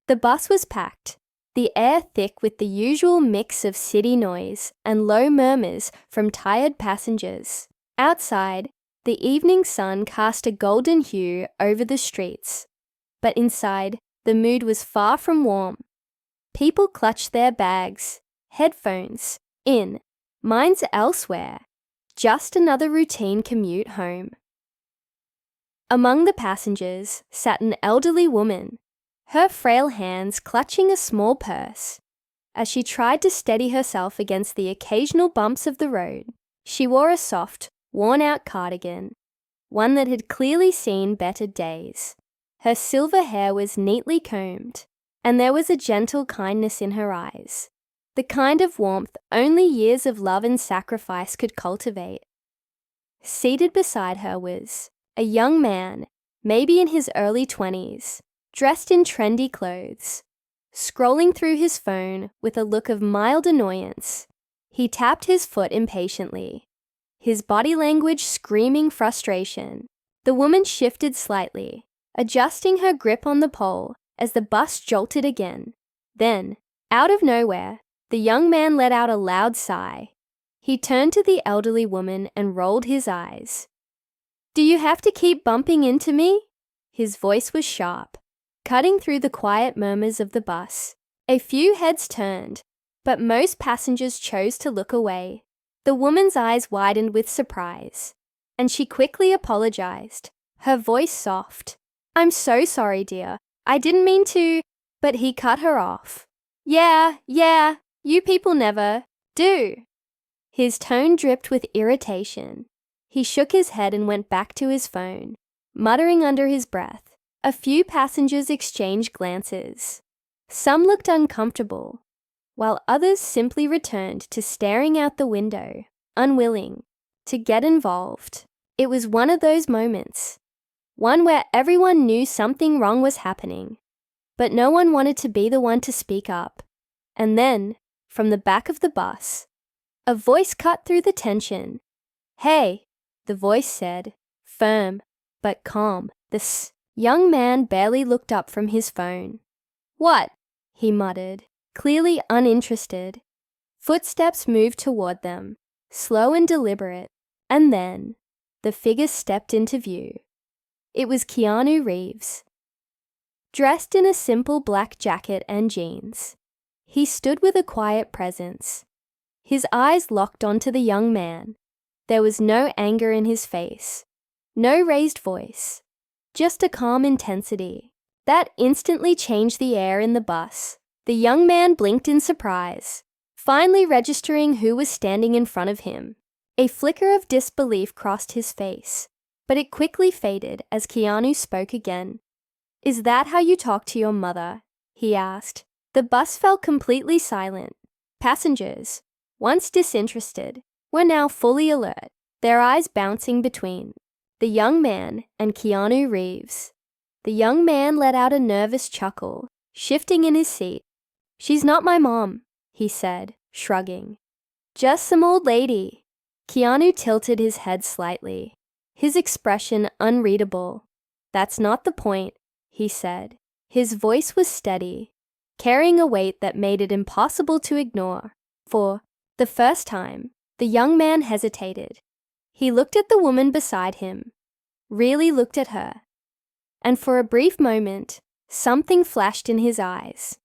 The bus was packed, the air thick with the usual mix of city noise and low murmurs from tired passengers. Outside, the evening sun cast a golden hue over the streets, but inside, the mood was far from warm. People clutched their bags, headphones, minds elsewhere. Just another routine commute home. Among the passengers sat an elderly woman, her frail hands clutching a small purse. As she tried to steady herself against the occasional bumps of the road, she wore a soft, worn-out cardigan, one that had clearly seen better days. Her silver hair was neatly combed, and there was a gentle kindness in her eyes, the kind of warmth only years of love and sacrifice could cultivate. Seated beside her was a young man, maybe in his early 20s, dressed in trendy clothes, scrolling through his phone with a look of mild annoyance. He tapped his foot impatiently, his body language screaming frustration. The woman shifted slightly, adjusting her grip on the pole as the bus jolted again. Then, out of nowhere, the young man let out a loud sigh. He turned to the elderly woman and rolled his eyes. "Do you have to keep bumping into me?" His voice was sharp, cutting through the quiet murmurs of the bus. A few heads turned, but most passengers chose to look away. The woman's eyes widened with surprise, and she quickly apologized, her voice soft. "I'm so sorry, dear. I didn't mean to," but he cut her off. Yeah, you people never do." His tone dripped with irritation. He shook his head and went back to his phone, muttering under his breath. A few passengers exchanged glances. Some looked uncomfortable, while others simply returned to staring out the window, unwilling to get involved. It was one of those moments, one where everyone knew something wrong was happening, but no one wanted to be the one to speak up. And then, from the back of the bus, a voice cut through the tension. "Hey," the voice said, firm but calm. The young man barely looked up from his phone. "What?" he muttered, clearly uninterested. Footsteps moved toward them, slow and deliberate, and then the figure stepped into view. It was Keanu Reeves. Dressed in a simple black jacket and jeans, he stood with a quiet presence. His eyes locked onto the young man. There was no anger in his face, no raised voice, just a calm intensity. That instantly changed the air in the bus. The young man blinked in surprise, finally registering who was standing in front of him. A flicker of disbelief crossed his face, but it quickly faded as Keanu spoke again. "Is that how you talk to your mother?" he asked. The bus fell completely silent. Passengers, once disinterested, were now fully alert, their eyes bouncing between the young man and Keanu Reeves. The young man let out a nervous chuckle, shifting in his seat. "She's not my mom," he said, shrugging. "Just some old lady." Keanu tilted his head slightly, his expression unreadable. "That's not the point," he said. His voice was steady, carrying a weight that made it impossible to ignore. For the first time, the young man hesitated. He looked at the woman beside him, really looked at her, and for a brief moment, something flashed in his eyes.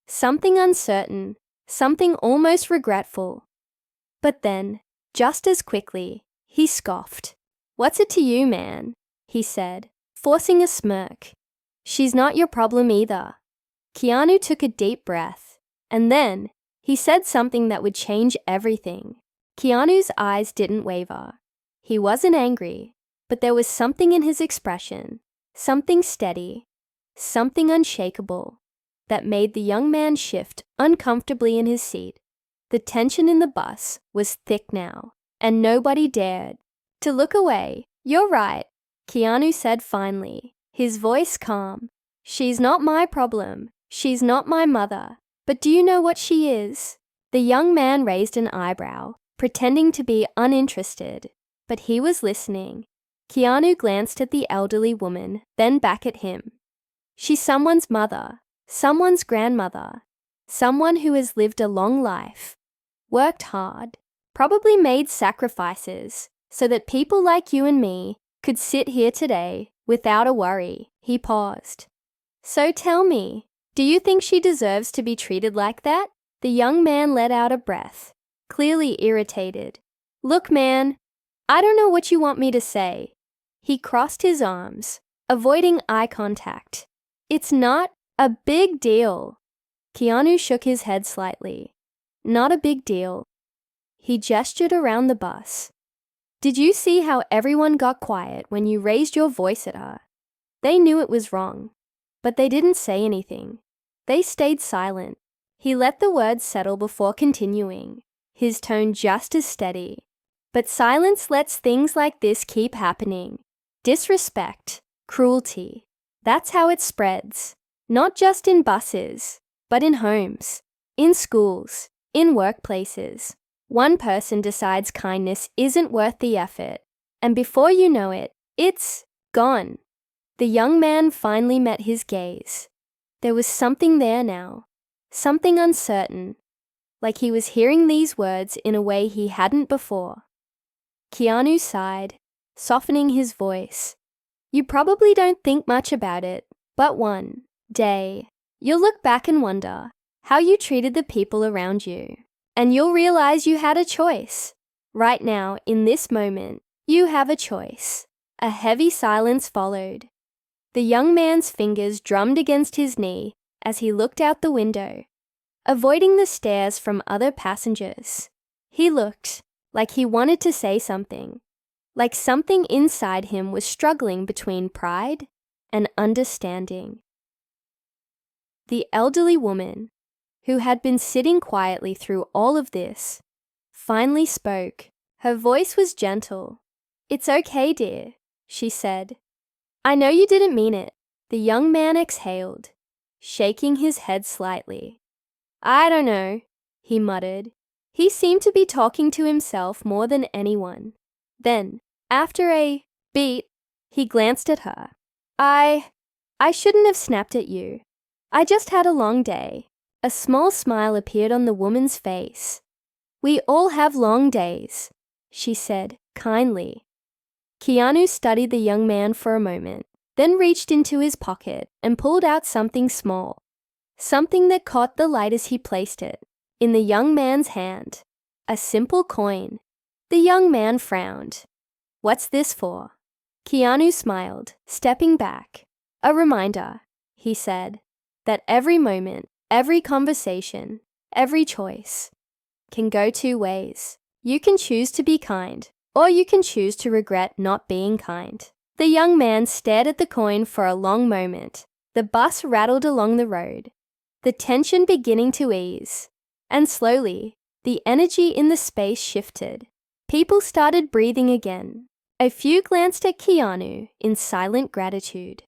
Something uncertain, something almost regretful. But then, just as quickly, he scoffed. "What's it to you, man?" he said, forcing a smirk. "She's not your problem either." Keanu took a deep breath, and then he said something that would change everything. Keanu's eyes didn't waver. He wasn't angry, but there was something in his expression, something steady, something unshakable, that made the young man shift uncomfortably in his seat. The tension in the bus was thick now, and nobody dared to look away. "You're right," Keanu said finally, his voice calm. "She's not my problem. She's not my mother. But do you know what she is?" The young man raised an eyebrow, pretending to be uninterested, but he was listening. Keanu glanced at the elderly woman, then back at him. "She's someone's mother. someone's grandmother, someone who has lived a long life, worked hard, probably made sacrifices so that people like you and me could sit here today without a worry. He paused. So tell me, do you think she deserves to be treated like that? The young man let out a breath, clearly irritated. Look, man, I don't know what you want me to say. He crossed his arms, avoiding eye contact. It's not a big deal. Keanu shook his head slightly. Not a big deal. He gestured around the bus. Did you see how everyone got quiet when you raised your voice at her? They knew it was wrong, but they didn't say anything. They stayed silent. He let the words settle before continuing, his tone just as steady. But silence lets things like this keep happening. Disrespect, cruelty. That's how it spreads. Not just in buses, but in homes, in schools, in workplaces. One person decides kindness isn't worth the effort, and before you know it, it's gone. The young man finally met his gaze. There was something there now, something uncertain, like he was hearing these words in a way he hadn't before. Keanu sighed, softening his voice. You probably don't think much about it, but one day, you'll look back and wonder how you treated the people around you. And you'll realize you had a choice. Right now, in this moment, you have a choice. A heavy silence followed. The young man's fingers drummed against his knee as he looked out the window, avoiding the stares from other passengers. He looked like he wanted to say something, like something inside him was struggling between pride and understanding. The elderly woman, who had been sitting quietly through all of this, finally spoke. Her voice was gentle. It's okay, dear, she said. I know you didn't mean it. The young man exhaled, shaking his head slightly. I don't know, he muttered. He seemed to be talking to himself more than anyone. Then, after a beat, he glanced at her. I shouldn't have snapped at you. I just had a long day. A small smile appeared on the woman's face. We all have long days, she said kindly. Keanu studied the young man for a moment, then reached into his pocket and pulled out something small, something that caught the light as he placed it in the young man's hand. A simple coin. The young man frowned. What's this for? Keanu smiled, stepping back. A reminder, he said, that every moment, every conversation, every choice can go two ways. You can choose to be kind, or you can choose to regret not being kind. The young man stared at the coin for a long moment. The bus rattled along the road, the tension beginning to ease. And slowly, the energy in the space shifted. People started breathing again. A few glanced at Keanu in silent gratitude.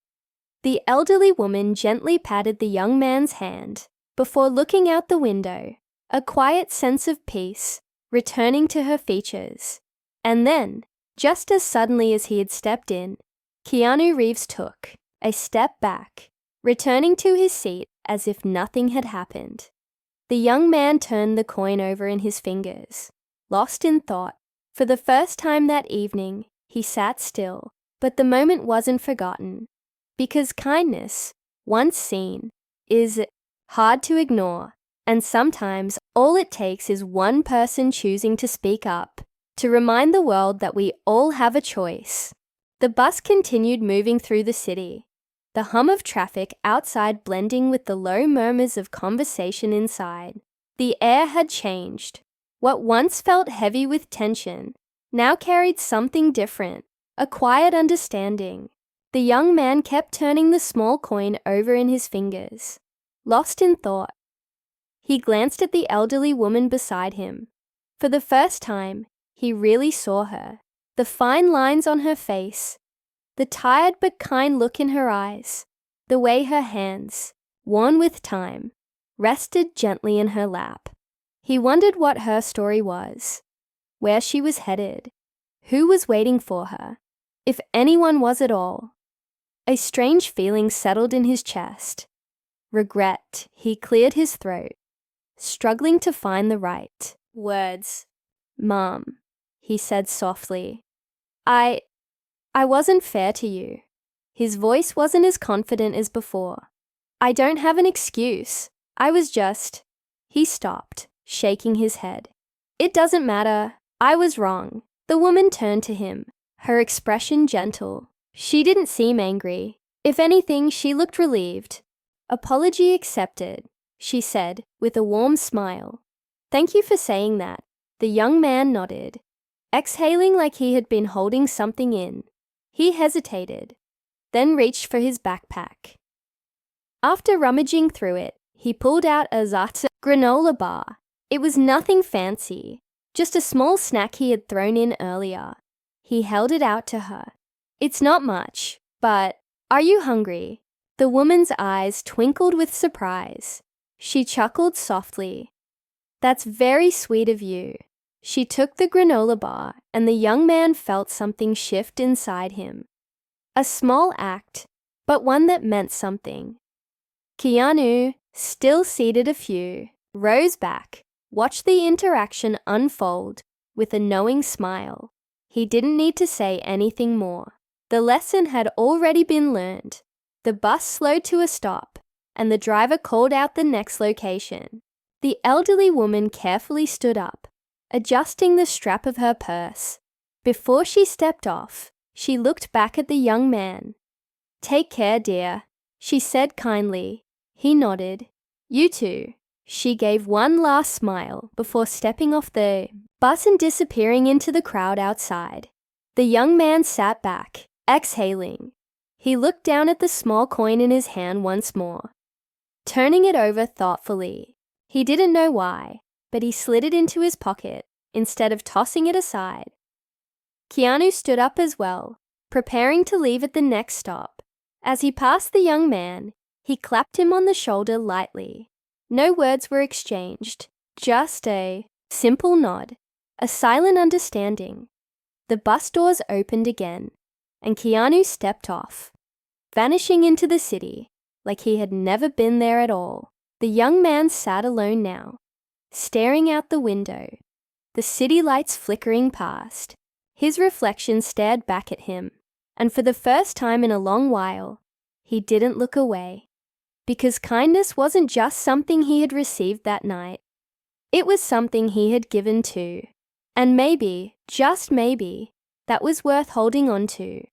The elderly woman gently patted the young man's hand before looking out the window, a quiet sense of peace returning to her features. And then, just as suddenly as he had stepped in, Keanu Reeves took a step back, returning to his seat as if nothing had happened. The young man turned the coin over in his fingers, lost in thought. For the first time that evening, he sat still, but the moment wasn't forgotten, because kindness, once seen, is hard to ignore, and sometimes all it takes is one person choosing to speak up, to remind the world that we all have a choice. The bus continued moving through the city, the hum of traffic outside blending with the low murmurs of conversation inside. The air had changed. What once felt heavy with tension now carried something different, a quiet understanding. The young man kept turning the small coin over in his fingers, lost in thought. He glanced at the elderly woman beside him. For the first time, he really saw her. The fine lines on her face, the tired but kind look in her eyes, the way her hands, worn with time, rested gently in her lap. He wondered what her story was, where she was headed, who was waiting for her, if anyone was at all. A strange feeling settled in his chest. regret. He cleared his throat, struggling to find the right words. "Mom," he said softly, I wasn't fair to you." His voice wasn't as confident as before. "I don't have an excuse. I was just—" He stopped, shaking his head. "It doesn't matter. I was wrong." The woman turned to him, her expression gentle. She didn't seem angry. If anything, she looked relieved. "Apology accepted," she said, with a warm smile. "Thank you for saying that." The young man nodded, exhaling like he had been holding something in. He hesitated, then reached for his backpack. After rummaging through it, he pulled out a Zartz granola bar. It was nothing fancy, just a small snack he had thrown in earlier. He held it out to her. "It's not much, but are you hungry?" The woman's eyes twinkled with surprise. She chuckled softly. "That's very sweet of you." She took the granola bar, and the young man felt something shift inside him. A small act, but one that meant something. Keanu, still seated a few, rose back, watched the interaction unfold with a knowing smile. He didn't need to say anything more. The lesson had already been learned. The bus slowed to a stop, and the driver called out the next location. The elderly woman carefully stood up, adjusting the strap of her purse. Before she stepped off, she looked back at the young man. "Take care, dear," she said kindly. He nodded. "You too." She gave one last smile before stepping off the bus and disappearing into the crowd outside. The young man sat back, exhaling. He looked down at the small coin in his hand once more, turning it over thoughtfully. He didn't know why, but he slid it into his pocket instead of tossing it aside. Keanu stood up as well, preparing to leave at the next stop. As he passed the young man, he clapped him on the shoulder lightly. No words were exchanged, just a simple nod, a silent understanding. The bus doors opened again, and Keanu stepped off, vanishing into the city like he had never been there at all. The young man sat alone now, staring out the window, the city lights flickering past. His reflection stared back at him, and for the first time in a long while, he didn't look away. Because kindness wasn't just something he had received that night. It was something he had given too. And maybe, just maybe, that was worth holding on to.